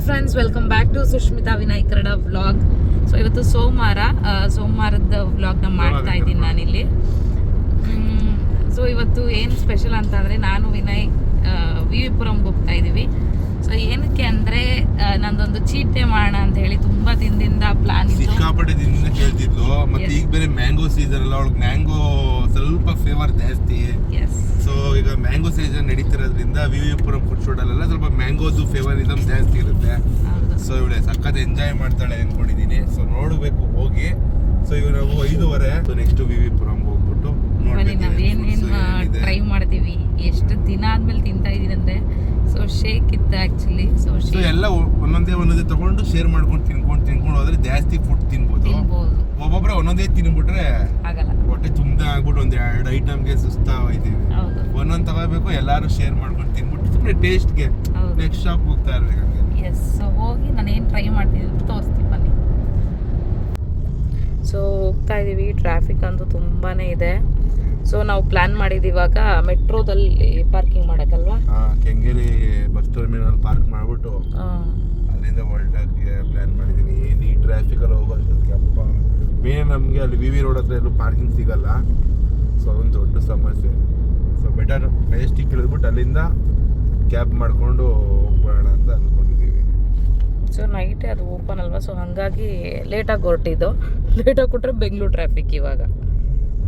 Friends, welcome back to Sushmita Vinay Kannada vlog. So ಇವತ್ತು ಸೋಮವಾರದ ವ್ಲಾಗ್ನ ಮಾಡ್ತಾ ಇದ್ದೀನಿ ನಾನಿಲ್ಲಿ. ಸೊ ಇವತ್ತು ಏನು ಸ್ಪೆಷಲ್ ಅಂತಂದರೆ, ನಾನು ವಿನಯ್ ವಿ ಪುರಂಗೆ ಹೋಗ್ತಾ ಇದ್ದೀವಿ. ಸೊ ಏನಕ್ಕೆ ಅಂದರೆ, ನಂದೊಂದು ಚೀಟ್ ಡೇ ಮಾಡೋಣ ಅಂತ ಹೇಳಿ ತುಂಬ ದಿನದಿಂದ ಪ್ಲಾನ್ ಇತ್ತು. ಸಿಕ್ಕಾಪಟ್ಟೆ ದಿನದಿಂದ ಕೇಳ್ತಿದ್ಲು. ಮತ್ತೆ ಈಗ ಬೇರೆ ಮ್ಯಾಂಗೋ ಸೀಸನ್ ಅಲ್ಲ, ಅವಳಿಗೆ ಮ್ಯಾಂಗೋ ಸ್ವಲ್ಪ ಫೇವರ್ ಜಾಸ್ತಿ. ಸೊ ಈಗ ಮ್ಯಾಂಗೋ ಸೀಸನ್ ನಡೀತಿರೋದ್ರಿಂದ ವಿವಿಪುರಂ ಫುಡ್ ಶೋಟಲ್ಲೆಲ್ಲ ಸ್ವಲ್ಪ ಮ್ಯಾಂಗೋದು ಫೇವರಿಸಮ್ ಜಾಸ್ತಿ ಇರುತ್ತೆ. ಸೊ ಇವಳೆ ಸಖತ್ ಎಂಜಾಯ್ ಮಾಡ್ತಾಳೆ ಅನ್ಕೊಂಡಿದ್ದೀನಿ. ಸೊ ನೋಡಬೇಕು ಹೋಗಿ. ಸೊ ಇವಾಗ ನಾವು 5:30. ಸೊ ನೆಕ್ಸ್ಟ್ ವಿವಿಪುರಂ ಹೋಗ್ಬಿಟ್ಟು ನಾವೇನೇನು ಟ್ರೈ ಮಾಡ್ತೀವಿ. ಎಷ್ಟು ದಿನ ಆದ್ಮೇಲೆ ತಿಂತಾ ಇದೀನಿ ಅಂದ್ರೆ, ಸೊ ಶೇಕ್ ಇತ್ತು ಆಕ್ಚುಲಿ. ಸೊ ಎಲ್ಲ ಒಂದೊಂದೇ ತಗೊಂಡು ಶೇರ್ ಮಾಡ್ಕೊಂಡು ತಿನ್ಕೊಂಡು ಹೋದ್ರೆ ಜಾಸ್ತಿ ಫುಡ್ ತಿನ್ಬೋದು. ಒಬ್ಬೊಬ್ರೆ ಒಂದೊಂದೇ ತಿನ್ಬಿಟ್ರೆ ಆಗಲ್ಲ, ಹೊಟ್ಟೆ ತುಂಬ ಆಗ್ಬಿಟ್ಟು ಒಂದ್ 2 ಐಟಮ್ಗೆ ಸುಸ್ತಾಗ್ತೀವಿ. ಒಂದೊಂದು ತಗೋಬೇಕು, ಎಲ್ಲಾರು ಶೇರ್ ಮಾಡ್ಕೊಂಡು ತಿನ್ಬಿಟ್ಟು ಸುಮ್ಮನೆ ಟೇಸ್ಟ್ಗೆ ನೆಕ್ಸ್ಟ್ ಶಾಪ್ ಹೋಗ್ತಾ ಇರ್ಬೇಕು. ಸೊ ಹೋಗಿ ನಾನು ಏನು ಟ್ರೈ ಮಾಡ್ತೀನಿ ಅಂತ ತೋರಿಸ್ತೀನಿ ಬನ್ನಿ. ಸೊ ಹೋಗ್ತಾ ಇದೀವಿ. ಟ್ರಾಫಿಕ್ ಅಂತೂ ತುಂಬಾನೇ ಇದೆ. ಸೊ ನಾವು ಪ್ಲಾನ್ ಮಾಡಿದ್ದು ಇವಾಗ ಮೆಟ್ರೋದಲ್ಲಿ ಪಾರ್ಕಿಂಗ್ ಮಾಡಕ್ಕಲ್ವಾ, ಕೆಂಗೇರಿ ಬಸ್ ಟರ್ಮಿನಲ್ ಪಾರ್ಕ್ ಮಾಡ್ಬಿಟ್ಟು ಅಲ್ಲಿಂದ ಹೊರಟಾಗಿ ಪ್ಲಾನ್ ಮಾಡಿದ್ದೀನಿ. ಏನು ಈ ಟ್ರಾಫಿಕಲ್ಲಿ ಹೋಗೋದಕ್ಕೆ ಅಪ್ಪ ಮೇನ್ ನಮಗೆ ಅಲ್ಲಿ ವಿ ರೋಡ್ ಹತ್ರ ಎಲ್ಲೂ ಪಾರ್ಕಿಂಗ್ ಸಿಗಲ್ಲ. ಸೊ ಅದೊಂದು ದೊಡ್ಡ ಸಮಸ್ಯೆ. ಸೊ ಬೆಟರ್ ಮೆಜೆಸ್ಟಿಕ್ ಇಳಿದ್ಬಿಟ್ಟು ಅಲ್ಲಿಂದ ಕ್ಯಾಬ್ ಮಾಡಿಕೊಂಡು ಹೋಗ್ಬೋಣ ಅಂತ ಅಂದ್ಕೊಂಡಿದ್ದೀವಿ. ಸೊ ನೈಟೇ ಅದು ಓಪನ್ ಅಲ್ವಾ, ಸೊ ಹಾಗಾಗಿ ಲೇಟಾಗಿ ಹೊರಟಿದ್ದು. ಲೇಟಾಗಿ ಕೊಟ್ಟರೆ ಬೆಂಗಳೂರು ಟ್ರಾಫಿಕ್ ಇವಾಗ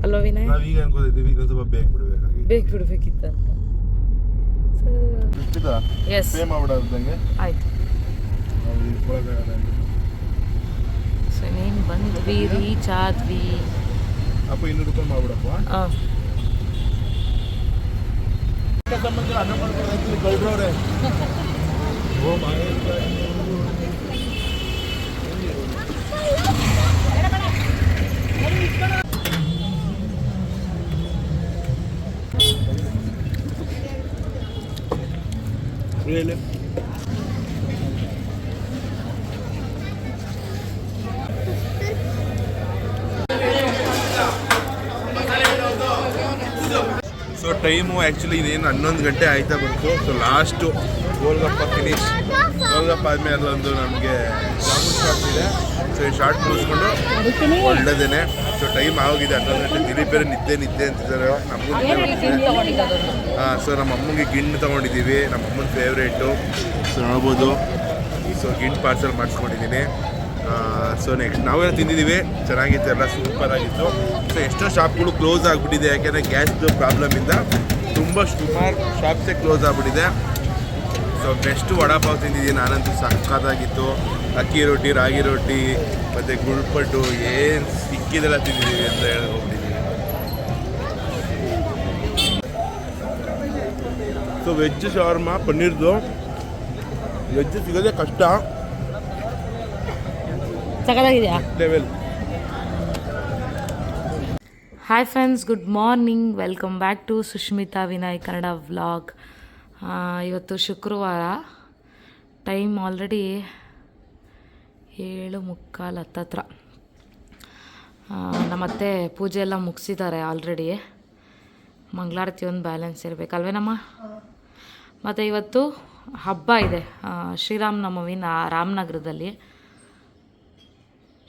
ಅಲ್ವಾ ವಿನಯ್? ನಾವು ಈಗ ಅನ್ಕೋತಿದ್ದೀವಿ ಇನ್ನೊಂದು ಸ್ವಲ್ಪ ಬೇಗ ಬಿಡಬೇಕಿತ್ತು ಅಂತ. ಎಸ್, ಪೇ ಮಾಡ್ಬಿಡೋದಂಗೆ ಆಯ್ತು. ಸೊ ನೀನು ಬಂದ್ವಿ, ರೀಚ್ ಆದ್ವಿ. ಅಪ್ಪ 200 ರೂಪಾಯಿ ಮಾಡ್ಬಿಡಪ್ಪ. ಅನ್ನ ಮಾಡ್ಕೊಂಡು ಕಳ್ರವ್ರೆ. ಓ really? ಸೊ ಟೈಮು ಆ್ಯಕ್ಚುಲಿ ಇನ್ನೇನು 11 ಗಂಟೆ ಆಯ್ತಾ ಬಂತು. So last golgappa finish. Golgappa ಆದಮೇಲೆ ಅಲ್ಲೊಂದು ನಮಗೆ ಜಾಮೂನ್ ಶಾಪ್ ಇದೆ. ಸೊ ಈ ಶಾರ್ಟ್ ಮುಗಿಸ್ಕೊಂಡು ಒಳ್ಳೆದೇನೆ. ಸೊ ಟೈಮ್ ಆಗೋಗಿದೆ 11 ಗಂಟೆ. ದಿಲೀಪ್ ಬೇರೆ ನಿದ್ದೆ ಅಂತಿದ್ದಾರೆ. ನಮಗೂ ಹಾಂ. ಸೊ ನಮ್ಮ ಅಮ್ಮಂಗೆ ಗಿಣ್ಣು ತೊಗೊಂಡಿದ್ದೀವಿ, ನಮ್ಮ ಅಮ್ಮನ ಫೇವ್ರೇಟು. ಸೊ ನೋಡ್ಬೋದು. ಸೊ ಗಿಣ್ಣು ಪಾರ್ಸಲ್ ಮಾಡಿಸ್ಕೊಂಡಿದ್ದೀನಿ. ಸೊ ನೆಕ್ಸ್ಟ್ ನಾವೆಲ್ಲ ತಿಂದಿದ್ದೀವಿ, ಚೆನ್ನಾಗಿತ್ತು, ಎಲ್ಲ ಸೂಪರಾಗಿತ್ತು. ಸೊ ಎಷ್ಟೋ ಶಾಪ್ಗಳು ಕ್ಲೋಸ್ ಆಗಿಬಿಟ್ಟಿದೆ, ಯಾಕೆಂದರೆ ಗ್ಯಾಸ್ದು ಪ್ರಾಬ್ಲಮಿಂದ ಸುಮಾರು ಶಾಪ್ಸೇ ಕ್ಲೋಸ್ ಆಗಿಬಿಟ್ಟಿದೆ. ಸೊ ಬೆಸ್ಟ್ ವಡಾಪಾವ್ ತಿಂದಿದ್ದೀನಿ ನಾನಂತೂ, ಸಕ್ಕತ್ತಾಗಿತ್ತು. ಅಕ್ಕಿ ರೊಟ್ಟಿ, ರಾಗಿ ರೊಟ್ಟಿ ಮತ್ತು ಗುಳ್ಪಟ್ಟು ಏನು ಸಿಕ್ಕಿದೆಲ್ಲ ತಿಂದಿದ್ದೀವಿ ಅಂತ ಹೇಳ್ಕೊಂಡಿದ್ದೀವಿ. ಸೊ ವೆಜ್ ಶವರ್ಮ ಪನ್ನೀರ್ದು. ವೆಜ್ ಸಿಗೋದೇ ಕಷ್ಟ. ಸಕ್ಕತ್ತಾಗಿದೆಯಾ level. Hi friends, good morning. Welcome back to Sushmita Vinay Kannada vlog. ಇವತ್ತು ಶುಕ್ರವಾರ. ಟೈಮ್ ಆಲ್ರೆಡಿ 7:45 ಹತ್ತತ್ರ. ನಮ್ಮತ್ತೆ ಪೂಜೆ ಎಲ್ಲ ಮುಗಿಸಿದ್ದಾರೆ ಆಲ್ರೆಡಿ. ಮಂಗಳಾರತಿ ಒಂದು ಬ್ಯಾಲೆನ್ಸ್ ಇರಬೇಕಲ್ವೇನಮ್ಮ? ಮತ್ತು ಇವತ್ತು ಹಬ್ಬ ಇದೆ, ಶ್ರೀರಾಮನವಮಿ ರಾಮನಗರದಲ್ಲಿ.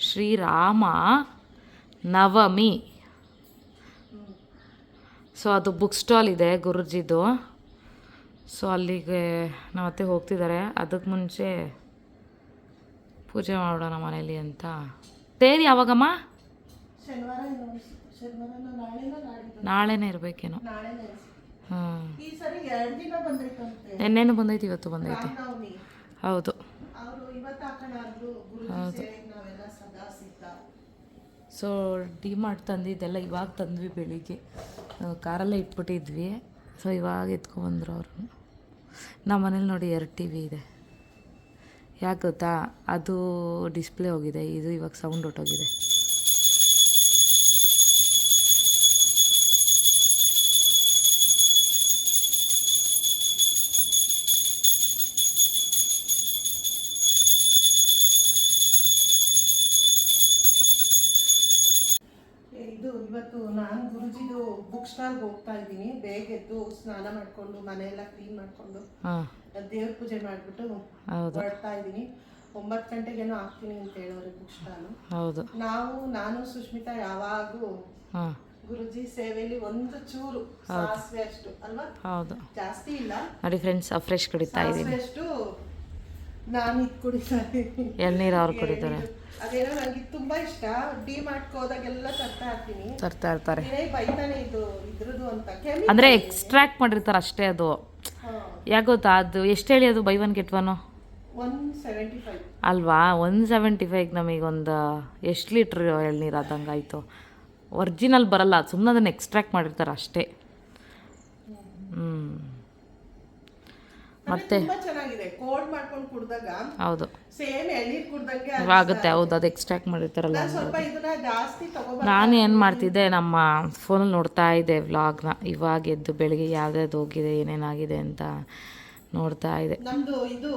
ಶ್ರೀರಾಮ ನವಮಿ. ಸೊ ಅದು ಬುಕ್ ಸ್ಟಾಲ್ ಇದೆ ಗುರುಜಿದು. ಸೊ ಅಲ್ಲಿಗೆ ನಾವತ್ತೆ ಹೋಗ್ತಿದ್ದಾರೆ. ಅದಕ್ಕೆ ಮುಂಚೆ ಪೂಜೆ ಮಾಡೋಣ ಮನೇಲಿ ಅಂತ. ತೇರಿ ಯಾವಾಗಮ್ಮ? ನಾಳೆನೇ ಇರಬೇಕೇನೋ. ಹಾಂ, ನೆನ್ನೆನೂ ಬಂದೈತಿ, ಇವತ್ತು ಬಂದೈತಿ. ಹೌದು ಹೌದು. ಸೊ ಡಿಮಾರ್ಟ್ ತಂದಿದ್ದೆಲ್ಲ ಇವಾಗ ತಂದ್ವಿ ಬೆಳಿಗ್ಗೆ. ಕಾರಲ್ಲೇ ಇಟ್ಬಿಟ್ಟಿದ್ವಿ. ಸೊ ಇವಾಗ ಎತ್ಕೊಬಂದ್ರು ಅವರು. ನಮ್ಮ ಮನೇಲಿ ನೋಡಿ 2 TV ಇದೆ. ಯಾಕೆ ಗೊತ್ತಾ? ಅದು ಡಿಸ್ಪ್ಲೇ ಹೋಗಿದೆ, ಇದು ಇವಾಗ ಸೌಂಡ್ ಹೊಟ್ಟೋಗಿದೆ. ಇವತ್ತು ನಾನು ಗುರುಜಿದು ಬುಕ್ ಸ್ಟಾಲ್ಗೆ ಹೋಗ್ತಾ ಇದ್ದೀನಿ. ಬೇಗ ಎದ್ದು ಸ್ನಾನ ಮಾಡಿಕೊಂಡು ಮನೆಯೆಲ್ಲ ಕ್ಲೀನ್ ಮಾಡಿಕೊಂಡು ದೇವ್ರ ಪೂಜೆ ಮಾಡಿಬಿಟ್ಟು ಹೌದು ಹೊರಡ್ತಾ ಇದ್ದೀನಿ. 9 ಗಂಟೆಗೇನೋ ಹಾಕ್ತೀನಿ ಅಂತ ಹೇಳೋರು ಬುಕ್ ಸ್ಟಾಲು. ಹೌದು. ನಾನು ಸುಷ್ಮಿತಾ ಯಾವಾಗೂ ಹಾಂ ಗುರುಜಿ ಸೇವೆಯಲ್ಲಿ ಒಂದು ಚೂರು ಸಾಸಿವೆ ಅಷ್ಟು ಅಲ್ವಾ, ಹೌದು. ಜಾಸ್ತಿ ಇಲ್ಲ ನೋಡಿ ಫ್ರೆಂಡ್ಸ್, ಫ್ರೆಶ್ ಕುಡಿತಾ ಇದ್ದೀನಿ. ಸಾಸಿವೆ ಅಷ್ಟು ನಾನು ಇದು ಕುಡಿತಾ ಇದ್ದೀನಿ. ಎಳ್ನೀರು ಅವ್ರು ಕುಡಿತಾರೆ. ಅದೇನೋ ನನಗೆ ತುಂಬಾ ಇಷ್ಟ. ಡಿ ಮಾರ್ಟ್ಗೆ ಹೋದಾಗೆಲ್ಲ ತರ್ತಾ ಇರ್ತೀನಿ. ತರ್ತಾ ಇರ್ತಾರೆ. ಬೈತಾನೆ ಇದು ಇದ್ರದ್ದು ಅಂತ. ಅಂದರೆ ಎಕ್ಸ್ಟ್ರಾಕ್ಟ್ ಮಾಡಿರ್ತಾರೆ ಅಷ್ಟೇ ಅದು. ಯಾಕೆ ಗೊತ್ತಾ, ಅದು ಎಷ್ಟು ಹೇಳಿ ಅದು ಬೈ 1 get 1 175 ಅಲ್ವಾ. 175 ನಮಗೊಂದು ಎಷ್ಟು ಲೀಟ್ರ್ ಎಳ್ನೀರು ಆದಂಗೆ ಆಯಿತು. ಒರಿಜಿನಲ್ ಬರಲ್ಲ, ಸುಮ್ಮನೆ ಅದನ್ನು ಎಕ್ಸ್ಟ್ರಾಕ್ಟ್ ಮಾಡಿರ್ತಾರೆ ಅಷ್ಟೇ. ಮತ್ತೆ ತುಂಬಾ ಚೆನ್ನಾಗಿದೆ. ಕೋಲ್ಡ್ ಮಾಡ್ಕೊಂಡು ಕುಡಿದಾಗ ಹೌದು ಸೇಮ್ ಎಳ್ನೀರು ಕುಡ್ದಂಗೆ ಆಗುತ್ತೆ. ಹೌದು, ಅದು ಎಕ್ಸ್ಟ್ರಾಕ್ಟ್ ಮಾಡಿರ್ತಾರಲ್ಲ. ಸ್ವಲ್ಪ ಇದನ್ನ ಜಾಸ್ತಿ ತಗೋಬಾರ್ದು. ನಾನು ಏನು ಮಾಡ್ತಿದ್ದೆ, ನಮ್ಮ ಫೋನಲ್ಲಿ ನೋಡ್ತಾ ಇದ್ದೆ ವ್ಲಾಗ್ನ. ಇವಾಗ ಎದ್ದು ಬೆಳಿಗ್ಗೆ ಯಾವ್ದಾವ್ದು ಹೋಗಿದೆ, ಏನೇನಾಗಿದೆ ಅಂತ ನೋಡ್ತಾ ಇದೆ. ನಮ್ದು ಇದು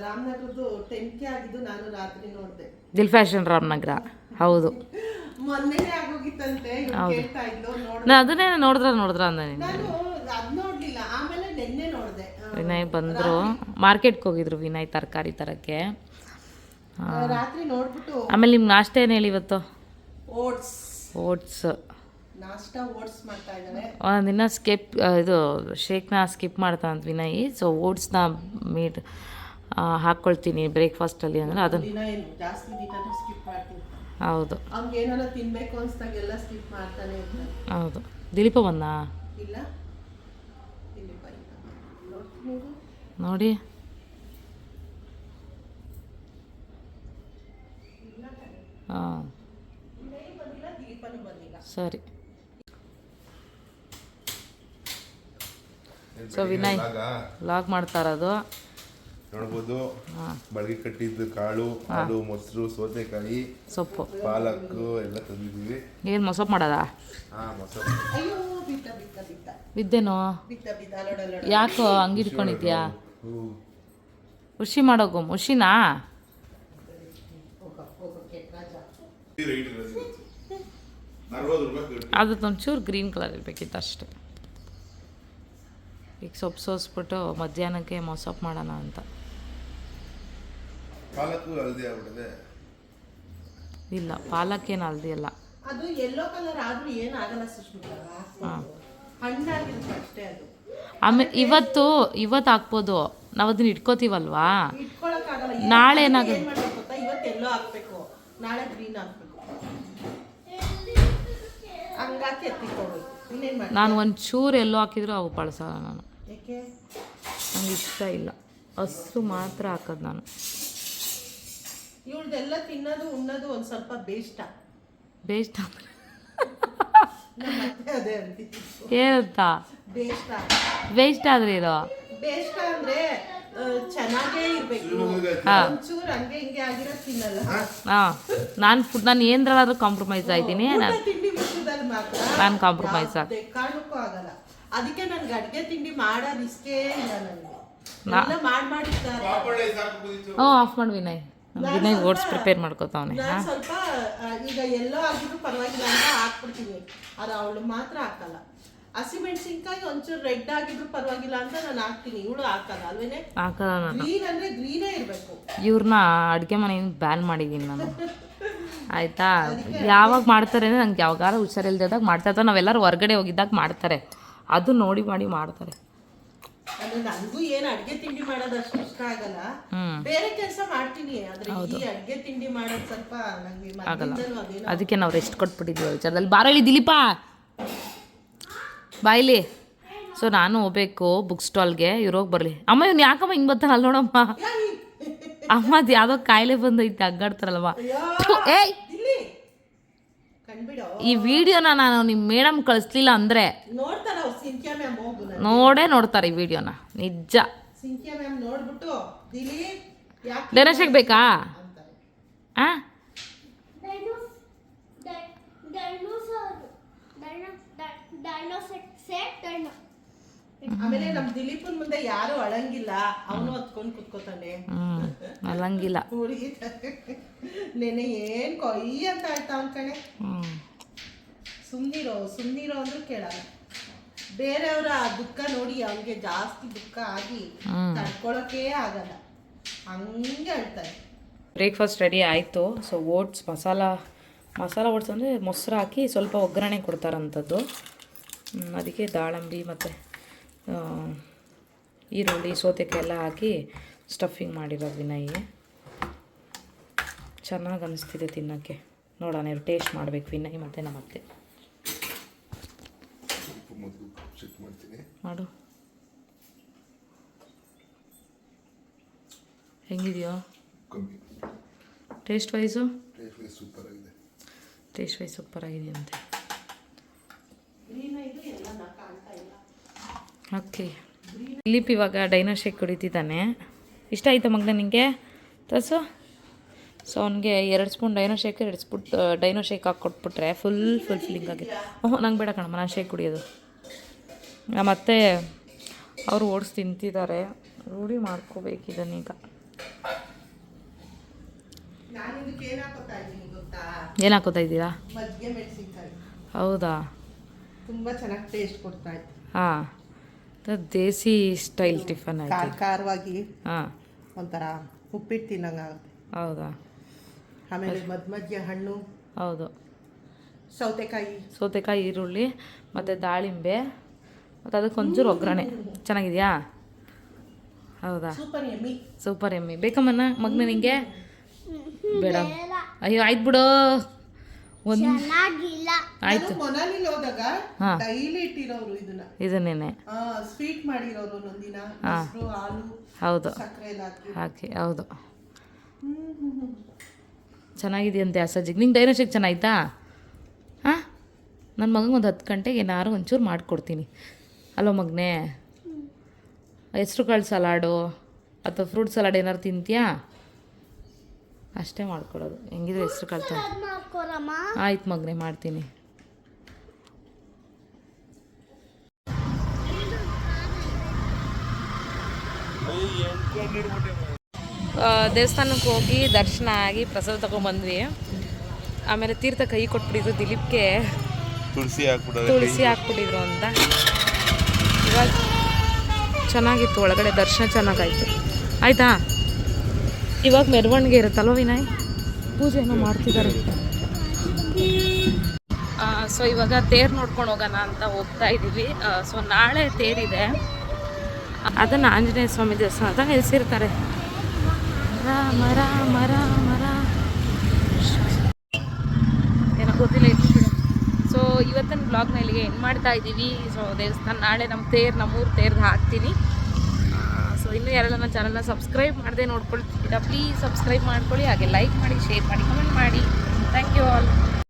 ರಾಮನಗರದ್ದು 10K ಆಗಿದ್ದು ನಾನು ರಾತ್ರಿ ನೋಡಿದೆ. ದಿಲ್ ಫ್ಯಾಷನ್ ರಾಮನಗರ. ಹೌದು, ಮೊನ್ನೆನೇ ಆಗೋಗಿತ್ತಂತೆ. ಕೇಳ್ತಾ ಇದ್ಲು. ನಾನು ಅದನ್ನೇ ನೋಡಿದ್ರ ಅಂದ ನೀನು. ನಾನು ಅದ್ ನೋಡ್ಲಿಲ್ಲ, ಆಮೇಲೆ ನಿನ್ನೆ ನೋಡಿದೆ. ವಿನಯ್ ಬಂದರು, ಮಾರ್ಕೆಟ್ಗೆ ಹೋಗಿದ್ರು ವಿನಯ್ ತರಕಾರಿ ತರಕ್ಕೆ. ರಾತ್ರಿ ನೋಡ್ಬಿಟ್ಟು. ಆಮೇಲೆ ನಿಮ್ಮ ನಾಷ್ಟ ಏನು ಹೇಳಿ ಇವತ್ತು? ಓಟ್ಸ್ ನಾಷ್ಟಾ ಓಟ್ಸ್ ಮಾಡ್ತಾ ಇದ್ದಾರೆ. ಒಂದಿನ ಇದು ಶೇಕ್ನ ಸ್ಕಿಪ್ ಮಾಡ್ತಾನಂತ ವಿನಯ್. ಸೊ ಓಟ್ಸ್ನ ಹಾಕ್ಕೊಳ್ತೀನಿ ಬ್ರೇಕ್ಫಾಸ್ಟಲ್ಲಿ ಅಂದರೆ ಅದನ್ನು. ದಿನ ಏನು ಜಾಸ್ತಿ ದಿನ ಸ್ಕಿಪ್ ಮಾಡ್ತೀನಿ. ಹೌದು, ಅವ್ನಿಗೆ ಏನಾರ ತಿನ್ಬೇಕು ಅನ್ಸ್ದಾಗೆಲ್ಲ ಸ್ಕಿಪ್ ಮಾಡ್ತಾನೆ ಇರ್ತಾನೆ. ಹೌದು. ದಿಲೀಪ ಬಂದ? ಇಲ್ಲ, ದಿಲೀಪ ಇಲ್ಲ. ನೋಡ್ತೀನಿ ನೋಡಿ. ಹಾಂ ಸರಿ. ಸೊ ವಿನಯ್ ವ್ಲಾಗ್ ಮಾಡ್ತಾ ಇರೋದು ನೋಡ್ಬೋದು. ಬಳಗೆ ಕಟ್ಟಿದ್ದು ಕಾಳು, ಅದು ಮೊಸರು, ಸೌತೆಕಾಯಿ, ಸೊಪ್ಪು, ಪಾಲಕ್ಕು ಎಲ್ಲ ತಂದಿದ್ದೀವಿ. ಏನು ಮೊಸಪ್ಪು ಮಾಡೋದ? ಮೊಸರು. ಅಯ್ಯೋ ಬಿತ್ತ ಬಿತ್ತ ಬಿತ್ತ ಬಿದ್ದೇನೋ? ಬಿತ್ತ ಬಿತ್ತ ಅಲ್ಲೋಡಲ್ಲ. ಯಾಕೋ ಹಂಗಿಟ್ಕೊಂಡಿದ್ಯಾ? ಹುಷಿ ಮಾಡೋಗು. ಹುಷಿನಾ? ಅದು ಒಂಚೂರು ಗ್ರೀನ್ ಕಲರ್ ಇರಬೇಕಿತ್ತು ಅಷ್ಟೆ. ಈಗ ಸೊಪ್ಪು ಸೋಸ್ಬಿಟ್ಟು ಮಧ್ಯಾಹ್ನಕ್ಕೆ ಮೊಸಪ್ಪು ಮಾಡೋಣ ಅಂತ. ಪಾಲಕ್ಕು ಹಳದಿ ಆಗ್ಬಿಟ್ಟಿದೆ. ಇಲ್ಲ, ಪಾಲಕ್ಕೇನು ಹಳದಿ ಅಲ್ಲ. ಅದು ಯೆಲ್ಲೋ ಕಲರ್ ಆದ್ರೂ ಏನಾಗಲ್ಲ ಸುಷ್ಮಿತಾ. ಹಣ್ಣಾಗಿರುತ್ತೆ ಅಷ್ಟೇ ಅದು. ಆಮೇಲೆ ಇವತ್ತು ಹಾಕ್ಬೋದು, ನಾವು ಅದನ್ನ ಇಟ್ಕೋತೀವಲ್ವಾ. ಇಟ್ಕೊಳಕ್ಕಾಗಲ್ಲ. ನಾಳೆ ಏನಾಗುತ್ತೆ? ಏನ್ ಮಾಡ್ಬೇಕು ಗೊತ್ತಾ, ಇವತ್ತು ಎಲ್ಲೋ ಹಾಕ್ಬೇಕು, ನಾಳೆ ಗ್ರೀನ್ ಹಾಕ್ಬೇಕು. ಹಂಗಾಕಿ ಎತ್ತಿಕೊಡ್ಬೇಕು. ಇನ್ನೇನ್ ಮಾಡಿ. ನಾನು ಒಂಚೂರು ಎಲ್ಲೋ ಹಾಕಿದ್ರು ಅವು ಬಳಸಲ್ಲ ನಾನು. ಯಾಕೆ? ನಂಗೆ ಇಷ್ಟ ಇಲ್ಲ. ಹಸು ಮಾತ್ರ ಹಾಕೋದು ನಾನು. ಇವಳ್ದೆಲ್ಲ ತಿನ್ನೋದು ಉಣ್ಣೋದು ಒಂದು ಸ್ವಲ್ಪ ಬೇಷ್ಟ. ಬೇಸ್ಟ್ ಮತ್ತೆ ಅದೇ ಅಂತಿತ್ತು. ಏನಂತ ಬೇಷ್ಟ? ಬೇಸ್ಟ್ ಆದ್ರೆ ಇದು ಬೇಷ್ಟ ಅಂದ್ರೆ ಚೆನ್ನಾಗೇ ಇರ್ಬೇಕು. ಒಂಚೂರು ಹಂಗೆ ಹಿಂಗೆ ಆಗಿರೋ ತಿನ್ನಲ್ಲ. ನಾನು ಏನ್ರಾದ್ರೂ ಕಾಂಪ್ರಮೈಸ್ ಆಯ್ತೀನಿ. ತಿಂಡಿ ವಿಷಯದಲ್ಲಿ ಮಾತ್ರ ನಾನು ಕಾಂಪ್ರಮೈಸ್ ಕಾರಣಕ್ಕೂ ಆಗಲ್ಲ. ಅದಕ್ಕೆ ನನ್ಗೆ ಅಡ್ಗೆ ತಿಂಡಿ ಮಾಡೋದು ಇಷ್ಟೇ ಇಲ್ಲ. ನನಗೆ ಮಾಡಿರ್ತಾರೆ. ಆಫ್ ಮಾಡಿ ವಿನಯ್. ವಿನಯ್ ಓಟ್ಸ್ ಪ್ರಿಪೇರ್ ಮಾಡ್ಕೋತಾವನೆ. ನಾನು ಸ್ವಲ್ಪ ಈಗ ಎಲ್ಲೋ ಆಗಿದ್ರು ಪರವಾಗಿಲ್ಲ ಅಂತ ಹಾಕ್ಬಿಡ್ತೀನಿ. ಅದು ಅವಳು ಮಾತ್ರ ಹಾಕಲ್ಲ. ಹಸಿಮೆಣಸಿನ್ಕಾಯಿ ಒಂಚೂರು ರೆಡ್ ಆಗಿದ್ರು ಪರವಾಗಿಲ್ಲ ಅಂತ ನಾನು ಹಾಕ್ತೀನಿ. ಇವಳು ಹಾಕಲ್ಲ ಅಲ್ವೇನೆ? ಹಾಕಲ್ಲ ನಾನು. ಗ್ರೀನ್ ಅಂದ್ರೆ ಗ್ರೀನೇ ಇರಬೇಕು. ಇವ್ರನ್ನ ಅಡುಗೆ ಮನೆಯಿಂದ ಬ್ಯಾನ್ ಮಾಡಿದ್ದೀನಿ ನಾನು. ಆಯಿತಾ? ಯಾವಾಗ ಮಾಡ್ತಾರೆ ಅಂದರೆ ನಂಗೆ ಯಾವಾಗಾರ ಹುಷಾರಿಲ್ದಾಗ ಮಾಡ್ತಾ ಇರ್ತಾರೆ. ನಾವೆಲ್ಲರೂ ಹೊರಗಡೆ ಹೋಗಿದ್ದಾಗ ಮಾಡ್ತಾರೆ. ಅದು ನೋಡಿ ಮಾಡ್ತಾರೆ. ಅಂದ್ರೆ ನನಗೂ ಏನು ಅಡ್ಗೆ ತಿಂಡಿ ಮಾಡೋದು ಅಷ್ಟು ಇಷ್ಟ ಆಗಲ್ಲ. ಬೇರೆ ಕೆಲಸ ಮಾಡ್ತೀನಿ, ಆದ್ರೆ ಈ ಅಡ್ಗೆ ತಿಂಡಿ ಮಾಡೋದು ಸ್ವಲ್ಪ ನಂಗೆ ಆಗಲ್ಲ. ಅದಕ್ಕೆ ನಾವು ರೆಸ್ಟ್ ಕೊಟ್ಬಿಟ್ಟಿದ್ವಿ ವಿಚಾರದಲ್ಲಿ. ಬಾರಳಿ ದಿಲೀಪ ಬಾಯ್ಲಿ. ಸೊ ನಾನು ಹೋಗ್ಬೇಕು ಬುಕ್ ಸ್ಟಾಲ್ಗೆ. ಇವ್ರು ಹೋಗಿ ಬರಲಿ. ಅಮ್ಮ ಇವ್ನು ಯಾಕಮ್ಮ ಹಿಂಗೆ ಬರ್ತಾನೆ ಅಲ್ಲಿ ನೋಡಮ್ಮ. ಅಮ್ಮ ಅದು ಯಾವುದೋ ಕಾಯಿಲೆ ಬಂದೈತೆ, ಅಗ್ಗಾಡ್ತಾರಲ್ವ. ಏಯ್, ಈ ವಿಡಿಯೋನ ನಾನು ನಿಮ್ಮ ಮೇಡಮ್ ಕಳಿಸ್ಲಿಲ್ಲ ಅಂದರೆ ನೋಡ್ತಾರೆ ಈ ವಿಡಿಯೋನ. ನಿಜ. ಡೈನೋಸರ್ ಬೇಕಾ? ಆಮೇಲೆ ನಮ್ ದಿಲೀಪನ್ ಮುಂದೆ ಯಾರು ಅಳಂಗಿಲ್ಲ, ಅವನು ಹತ್ಕೊಂಡು ಕುತ್ಕೋತಾನೆ. ಅಳಂಗಿಲ್ಲ. ನೆನೆ ಏನ್ ಕೊಯ್ ಅಂತ ಆಯ್ತಾ ಅವನ್ ಕಣೆ. ಸುಮ್ನಿರೋ ಅಂದ್ರೂ ಕೇಳಲ್ಲ. ಬೇರೆಯವರ ದುಃಖ ನೋಡಿ ಅವನಿಗೆ ಜಾಸ್ತಿ ದುಃಖ ಆಗಿ ತಡ್ಕೊಳಕ್ಕೆ ಆಗಲ್ಲ, ಹಂಗೆ ಅಳ್ತಾರೆ. ಬ್ರೇಕ್ಫಾಸ್ಟ್ ರೆಡಿ ಆಯಿತು. ಸೊ ಓಟ್ಸ್ ಮಸಾಲ ಓಟ್ಸ್ ಅಂದರೆ ಮೊಸರು ಹಾಕಿ ಸ್ವಲ್ಪ ಒಗ್ಗರಣೆ ಕೊಡ್ತಾರಂಥದ್ದು. ಅದಕ್ಕೆ ದಾಳಂಬಿ ಮತ್ತು ಈರುಳ್ಳಿ ಸೌತೆಕಾಯಿ ಎಲ್ಲ ಹಾಕಿ ಸ್ಟಫಿಂಗ್ ಮಾಡಿರೋದು ವಿನಯ್. ಚೆನ್ನಾಗಿ ಅನಿಸ್ತಿದೆ ತಿನ್ನೋಕ್ಕೆ. ನೋಡೋಣ ಟೇಸ್ಟ್ ಮಾಡಬೇಕು ವಿನಯ್ ಮತ್ತು ನಮ್ಮತ್ತೆ. ಮಾಡು, ಹೆಂಗಿದೆಯೋ taste wise? Taste wise super ಆಗಿದೆಯಂತೆ. ಓಕೆ, ದಿಲೀಪ್ ಇವಾಗ ಡೈನೋ ಶೇಕ್ ಕುಡಿತಿದ್ದಾನೆ. ಇಷ್ಟ ಆಯಿತಾ ಮಗನ ನಿನಗೆ ತಸು? ಸೊ ಅವನಿಗೆ 2 spoon dino shake 2 spoon dino shake ಹಾಕಿ ಕೊಟ್ಬಿಟ್ರೆ ಫುಲ್ ಫಿಲ್ಲಿಂಗ್ ಆಗಿದೆ. ನಂಗೆ ಬೇಡ ಕಣಮ್ಮ, ನಾನು ಶೇಕ್ ಕುಡಿಯೋದು. ಮತ್ತು ಅವರು ಓಟ್ಸ್ ತಿಂತಿದ್ದಾರೆ. ರೂಢಿ ಮಾಡ್ಕೋಬೇಕಿದನೀಗ. ಏನು ಹಾಕೋತಾ ಇದ್ದೀರಾ? ಮಜ್ಜಿಗೆ ಮೆಣಸಿನ್ಕಾಯಿ. ಹೌದಾ, ತುಂಬ ಚೆನ್ನಾಗಿ ಟೇಸ್ಟ್ ಕೊಡ್ತಾ ಇತ್ತು. ಹಾಂ, ದೇಸಿ ಸ್ಟೈಲ್ ಟಿಫನ್ ಆಯ್ತು. ಖಾರವಾಗಿ ಹಾಂ, ಒಂಥರ ಉಪ್ಪಿಟ್ಟು ತಿನ್ನಂಗಾಗುತ್ತೆ. ಹೌದಾ? ಆಮೇಲೆ ಮಧ್ಯ ಹಣ್ಣು, ಹೌದು, ಸೌತೆಕಾಯಿ, ಈರುಳ್ಳಿ ಮತ್ತು ದಾಳಿಂಬೆ ಮತ್ತು ಅದಕ್ಕೆ ಒಂಚೂರು ಒಗ್ಗರಣೆ. ಚೆನ್ನಾಗಿದೆಯಾ? ಹೌದಾ? ಸೂಪರ್ ಎಮ್ಮಿ. ಬೇಕಮ್ಮನ ಮಗನ ನಿಂಗೆ? ಬೇಡ, ಅಯ್ಯೋ ಆಯ್ತು ಬಿಡು. ಆಯ್ತು, ಹಾಂ, ಇದನ್ನೇನೆ ಸ್ವೀಟ್ ಮಾಡಿರೋರು ಒಂದಿನ, ಹಾಲು, ಹೌದು ಹಾಕಿ, ಹೌದು. ಚೆನ್ನಾಗಿದೆಯಂತೆ ಅಸಜ್ಜಿಗೆ. ನಿಂಗೆ ಡೈನೋ ಶೇಕ್ ಚೆನ್ನಾಯ್ತಾ? ಹಾಂ, ನನ್ನ ಮಗಂಗೆ ಒಂದು 10 ಗಂಟೆಗೆ ಏನಾರು ಒಂಚೂರು ಮಾಡಿಕೊಡ್ತೀನಿ ಅಲ್ಲೋ ಮಗನೇ. ಹೆಸ್ರು ಕಾಳು ಸಲಾಡು ಅಥವಾ ಫ್ರೂಟ್ ಸಲಾಡ್ ಏನಾರು ತಿಂತೀಯಾ? ಅಷ್ಟೇ ಮಾಡ್ಕೊಡೋದು. ಹೆಂಗಿದ್ರೆ ಹೆಸ್ರು ಕಾಳು. ಆಯ್ತು ಮಗನೇ, ಮಾಡ್ತೀನಿ. ದೇವಸ್ಥಾನಕ್ಕೆ ಹೋಗಿ ದರ್ಶನ ಆಗಿ ಪ್ರಸಾದ ತೊಗೊಂಬಂದ್ವಿ. ಆಮೇಲೆ ತೀರ್ಥ ಕೈ ಕೊಟ್ಬಿಟ್ಟಿದ್ರು ದಿಲೀಪ್ಗೆ, ತುಳಸಿ ಹಾಕ್ಬಿಟ್ಟಿದ್ರು ಅಂತ. ಇವಾಗ ಚೆನ್ನಾಗಿತ್ತು, ಒಳಗಡೆ ದರ್ಶನ ಚೆನ್ನಾಗಾಯ್ತು. ಆಯಿತಾ? ಇವಾಗ ಮೆರವಣಿಗೆ ಇರುತ್ತಲ್ವ ವಿನಯ್, ಪೂಜೆನೂ ಮಾಡ್ತಿದ್ದಾರೆ. ಸೊ ಇವಾಗ ತೇರು ನೋಡ್ಕೊಂಡು ಹೋಗೋಣ ಅಂತ ಹೋಗ್ತಾ ಇದ್ದೀವಿ. ಸೊ ನಾಳೆ ತೇರಿದೆ, ಅದನ್ನು ಆಂಜನೇಯ ಸ್ವಾಮಿ ದೇವಸ್ಥಾನ ಅಂತ ನಿಲ್ಲಿಸಿರ್ತಾರೆ. ಮರ ಏನೋ ಗೊತ್ತಿಲ್ಲ, ಇಟ್ಬಿಡು. ಸೊ ಇವತ್ತಿನ ಬ್ಲಾಗ್ನ ಇಲ್ಲಿಗೆ ಏನು ಮಾಡ್ತಾ ಇದ್ದೀವಿ. ಸೊ ದೇವಸ್ಥಾನ ನಾಳೆ ನಮ್ಮೂರು ತೇರ್ದು ಹಾಕ್ತೀನಿ. ಸೊ ಇನ್ನೂ ಯಾರೆಲ್ಲ ನನ್ನ ಚಾನಲ್ನ ಸಬ್ಸ್ಕ್ರೈಬ್ ಮಾಡದೆ ನೋಡ್ಕೊಳ್ತೀರಾ, ಪ್ಲೀಸ್ ಸಬ್ಸ್ಕ್ರೈಬ್ ಮಾಡ್ಕೊಳ್ಳಿ. ಹಾಗೆ ಲೈಕ್ ಮಾಡಿ, ಶೇರ್ ಮಾಡಿ, ಕಮೆಂಟ್ ಮಾಡಿ.